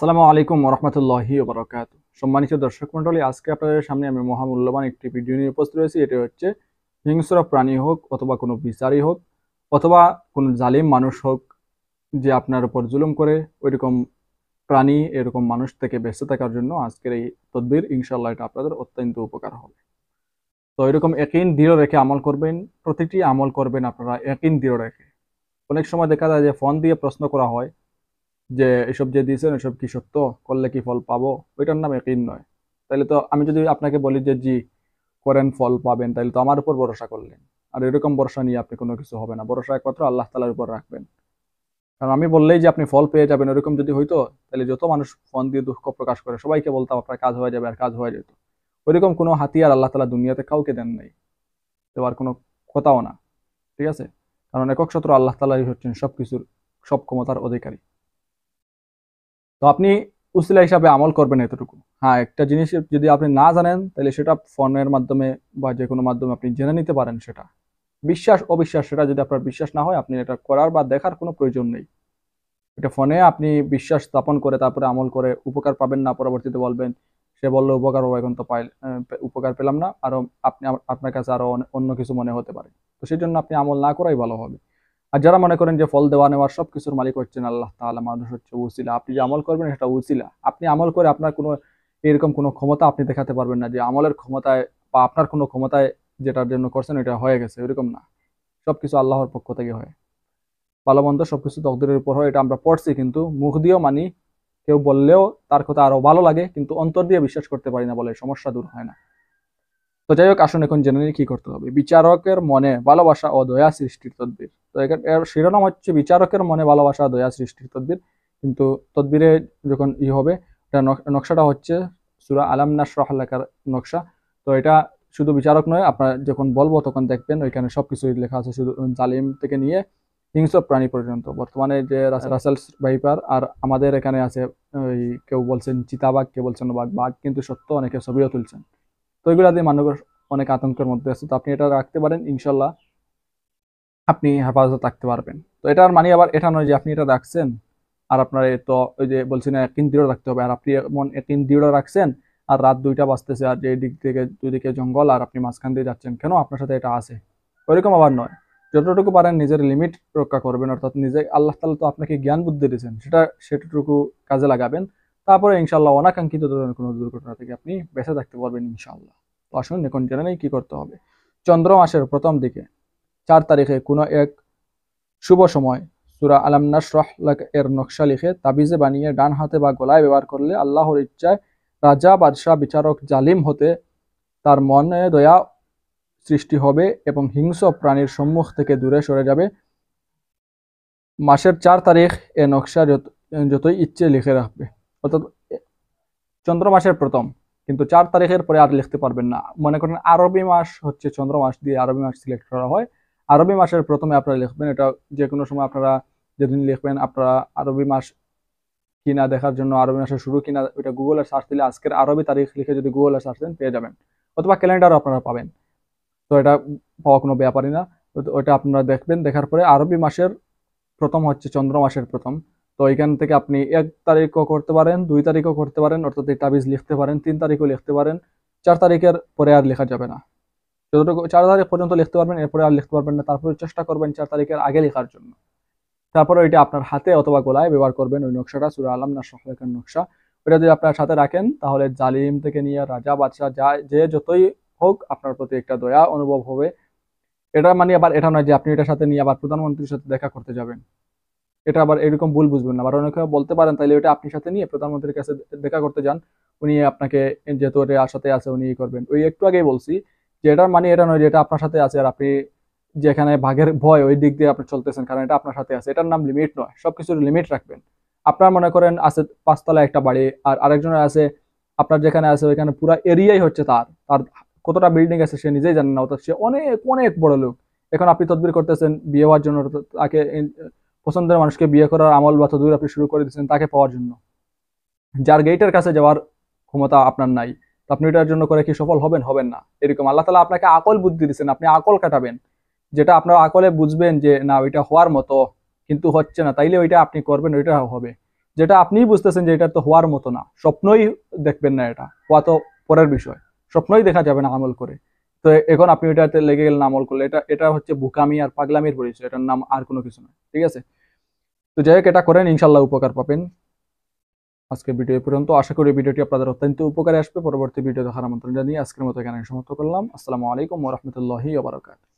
আসসালামু আলাইকুম রহমতুল্লাহি ওবরাকাতু। সম্মানিত দর্শক মন্ডলী, আজকে আপনাদের সামনে আমি মহামূল্যবান একটি ভিডিও নিয়ে উপস্থিত হয়েছি। এটি হচ্ছে হিংস্র প্রাণী হোক অথবা কোনো বিচারী হোক অথবা কোনো জালিম মানুষ হোক যে আপনার উপর জুলুম করে, ওইরকম প্রাণী এরকম মানুষ থেকে বেঁচে থাকার জন্য আজকের এই তদবির ইনশাল্লাহ এটা আপনাদের অত্যন্ত উপকার হবে। তো এরকম একই দৃঢ় রেখে আমল করবেন, প্রতিটি আমল করবেন আপনারা একই দৃঢ় রেখে। অনেক সময় দেখা যায় যে ফোন দিয়ে প্রশ্ন করা হয় যে এসব যে দিয়েছেন এসব কি সত্য, করলে কি ফল পাবো, ওইটার নাম ইয়াকিন নয়। তাহলে তো আমি যদি আপনাকে বলি যে জি করেন ফল পাবেন, তাহলে তো আমার উপর ভরসা করলেন। আর এরকম ভরসা নিয়ে আপনি কোনো কিছু হবে না, ভরসা একমাত্র আল্লাহ তাআলার উপর রাখবেন। কারণ আমি বললেই যে আপনি ফল পেয়ে যাবেন, এরকম যদি হইতো তাহলে যত মানুষ ফোন দিয়ে দুঃখ প্রকাশ করে সবাইকে বলতাম আপনার কাজ হয়ে যাবে, আর কাজ হয়ে যেত। ওইরকম কোনো হাতিয়ার আল্লাহ তাআলা দুনিয়াতে কাউকে দেন নাই, দেওয়ার কোনো কথাও না। ঠিক আছে? কারণ একক শত্রু আল্লাহ তাআলাই হচ্ছেন সবকিছুর, সব ক্ষমতার অধিকারী। তো আপনি উসিলা হিসাবে আমল করবেন এতটুকু। হ্যাঁ, একটা জিনিস যদি আপনি না জানেন তাহলে সেটা ফোনের মাধ্যমে বা যে কোনো মাধ্যমে আপনি জেনে নিতে পারেন। সেটা বিশ্বাস অবিশ্বাস, সেটা যদি আপনার বিশ্বাস না হয় আপনি এটা করার বা দেখার কোনো প্রয়োজন নেই। এটা ফোনে আপনি বিশ্বাস স্থাপন করে তারপরে আমল করে উপকার পাবেন না, পরবর্তীতে বলবেন সে বললো উপকার হবে, এখন তো উপকার পেলাম না, আরো আপনি আপনার কাছে আরো অন্য কিছু মনে হতে পারে। তো সেই জন্য আপনি আমল না করাই ভালো হবে। আর যারা মনে করেন যে ফল দেওয়া নেওয়ার সবকিছুর মালিক হচ্ছেন আল্লাহ তাআলা, মানুষ হচ্ছে উসিলা, আপনি যে আমল করবেন সেটা উসিলা। আপনি আমল করে আপনার কোনো এরকম কোনো ক্ষমতা আপনি দেখাতে পারবেন না যে আমলের ক্ষমতায় বা আপনার কোনো ক্ষমতায় যেটার জন্য করছেন এটা হয়ে গেছে, এরকম না। সবকিছু আল্লাহর পক্ষ থেকে হয়। ভালো মন্দ সবকিছু তকদিরের উপর হয়, এটা আমরা পড়ছি, কিন্তু মুখ দিয়েও মানি। কেউ বললেও তার কথা আরো ভালো লাগে, কিন্তু অন্তর দিয়ে বিশ্বাস করতে পারি না বলে সমস্যা দূর হয় না। তো যাই হোক, আসুন এখন জেনে নিই কি করতে হবে। বিচারকের মনে ভালোবাসা ও দয়া সৃষ্টির তদবির। তো এর শিরোনাম হচ্ছে বিচারকের মনে ভালোবাসা ও দয়া সৃষ্টির তদবির। কিন্তু তদবিরে যখন হবে, এটা নকশাটা হচ্ছে সূরা আলাম নাশরাহ লেখার নকশা। তো এটা শুধু বিচারক নয়, আপনার যখন বলবো তখন দেখবেন ওইখানে সবকিছু লেখা আছে, শুধু জালিম থেকে নিয়ে হিংস্র প্রাণী পর্যন্ত। বর্তমানে যে রাসেল ভাইপার আর আমাদের এখানে আছে, ওই কেউ বলছেন চিতাবাঘ, কেউ বলছেন বাঘ, বাঘ কিন্তু সত্য, অনেকে ছবিও তুলছেন। তো এগুলা দিয়ে মানুষ অনেক আতঙ্কের মধ্যে আছে। তো আপনি এটা রাখতে পারেন, ইনশাল্লাহ আপনি হেফাজত থাকতে পারবেন। তো এটার মানে আবার এটা নয় যে আপনি এটা রাখছেন আর আপনার তো ওই যে বলছি না একদিন দৃঢ় রাখতে হবে, আর আপনি এমন একদিন দৃঢ় রাখছেন আর রাত 2টা বাজতেছে আর যে দিক থেকে দুদিকে জঙ্গল আর আপনি মাঝখান দিয়ে যাচ্ছেন, কেন আপনার সাথে এটা আছে? ওইরকম আবার নয়। যতটুকু পারেন নিজের লিমিট রক্ষা করবেন, অর্থাৎ নিজে আল্লাহ তাআলা তো আপনাকে জ্ঞান বুদ্ধি দিয়েছেন, সেটুকু কাজে লাগাবেন। তারপরে ইনশাল্লাহ অনাকাঙ্ক্ষিত ধরনের কোনো দুর্ঘটনা থেকে আপনি বেঁচে থাকতে পারবেন ইনশাল্লাহ। তো আসুন এখন জেনে নেই কি করতে হবে। চন্দ্র মাসের প্রথম দিকে 4 তারিখে কোনো এক শুভ সময় সূরা আলাম নাশরাহ লাক এর নকশা লিখে তাবিজে বানিয়ে ডান হাতে বা গলায় ব্যবহার করলে আল্লাহর ইচ্ছায় রাজা, বাদশাহ, বিচারক জালিম হতে তার মনে দয়া সৃষ্টি হবে এবং হিংস্র প্রাণীর সম্মুখ থেকে দূরে সরে যাবে। মাসের 4 তারিখ এ নকশা যতই ইচ্ছে লিখে রাখবে। অর্থাৎ চন্দ্র মাসের প্রথম, কিন্তু 4 তারিখের পরে আর লিখতে পারবেন না। মনে করেন আরবি মাস হচ্ছে চন্দ্র মাস দিয়ে আরবি মাস সিলেক্ট করা হয়, আরবি মাসের প্রথমে আপনারা লিখবেন। এটা যে কোনো সময় আপনারা যেদিন লিখবেন, আপনারা আরবি মাস কিনা দেখার জন্য, আরবি মাসের শুরু কিনা, ওইটা গুগলে সার্চ দিলে আজকের আরবি তারিখ লিখে যদি গুগলে সার্চ দেন পেয়ে যাবেন, অথবা ক্যালেন্ডারও আপনারা পাবেন। তো এটা পাওয়া কোনো ব্যাপারই না। ওইটা আপনারা দেখবেন, দেখার পরে আরবি মাসের প্রথম হচ্ছে চন্দ্র মাসের প্রথম। তো এখান থেকে আপনি 1 তারিখও করতে পারেন, 2 তারিখও করতে পারেন, অর্থাৎ এই তাবিজ লিখতে পারেন, 3 তারিখও লিখতে পারেন। 4 তারিখের পরে আর লেখা যাবে না। যতটুকু 4 তারিখ পর্যন্ত লিখতে পারবেন, এরপরে আর লিখতে পারবেন না। তারপরে চেষ্টা করবেন 4 তারিখের আগে লেখার জন্য। তারপরে ওইটা আপনার হাতে অথবা গলায় ব্যবহার করবেন, ওই নকশাটা সূরা আলাম নাশরাহ লেখার নকশা। ওইটা যদি আপনার সাথে রাখেন তাহলে জালিম থেকে নিয়ে রাজা, বাদশাহ যে যতই হোক আপনার প্রতি একটা দয়া অনুভব হবে। এটা মানে আবার এটা নয় যে আপনি এটার সাথে নিয়ে আবার প্রধানমন্ত্রীর সাথে দেখা করতে যাবেন। এটা আবার এরকম ভুল বুঝবেন না। আবার অনেকে বলতে পারেন তাইলে ওটা আপনি সাথে নিয়ে প্রধানমন্ত্রীর কাছে দেখা করতে যান, উনি আপনাকে যেহেতু এটা সাথে আছে উনি করবেন। ওই একটু আগেই বলছি যে এটার মানে এটা নয় যে এটা আপনার সাথে আছে আর আপনি যেখানে ভাগের ভয় ওই দিক দিয়ে আপনি চলতেছেন, কারণ এটা আপনার সাথে আছে। এটার নাম লিমিট নয়, সবকিছুর লিমিট রাখবেন। আপনার মনে করেন আছে 5 তলা একটা বাড়ি, আর আরেকজনের আছে আপনার যেখানে আছে ওইখানে পুরো এরিয়াই হচ্ছে তার তার কতটা বিল্ডিং আছে সে নিজেই জানেন না, অর্থাৎ সে অনেক অনেক বড় লোক। এখন আপনি তদবির করতেছেন বিয়ে হওয়ার জন্য, তাকে পছন্দের মানুষকে বিয়ে করার আমল বা তদবির আপনি শুরু করে দিচ্ছেন তাকে পাওয়ার জন্য, যার গেটের কাছে যাওয়ার ক্ষমতা আপনার নাই। তো আপনি এটার জন্য করে কি সফল হবেন? হবেন না। এরকম আল্লাহ তাআলা আপনাকে আকল বুদ্ধি দিচ্ছেন, আপনি আকল কাটাবেন, যেটা আপনার আকলে বুঝবেন যে না ওইটা হওয়ার মতো, কিন্তু হচ্ছে না, তাইলে ওইটা আপনি করবেন, ওইটা হবে। যেটা আপনিই বুঝতেছেন যে এটা তো হওয়ার মতো না, স্বপ্নই দেখবেন না, এটা হওয়া তো পরের বিষয়, স্বপ্নই দেখা যাবে না আমল করে। তো এখন আপনি ওইটাতে লেগে গেলেন আমল করলে, এটা এটা হচ্ছে বোকামি আর পাগলামির পরিচয়, এটার নাম আর কোনো কিছু নয়, ঠিক আছে? তো যাই হোক, এটা করেন, ইনশাল্লাহ উপকার পাবেন। আজকে ভিডিও এই পর্যন্ত, আশা করি ভিডিওটি আপনাদের অত্যন্ত উপকারে আসবে। পরবর্তী ভিডিও দেখার আমন্ত্রণ জানিয়ে আজকের মতো এখানে সমাপ্ত করলাম। আসসালামু আলাইকুম ওয়া রাহমাতুল্লাহি ওয়া বারাকাতুহু।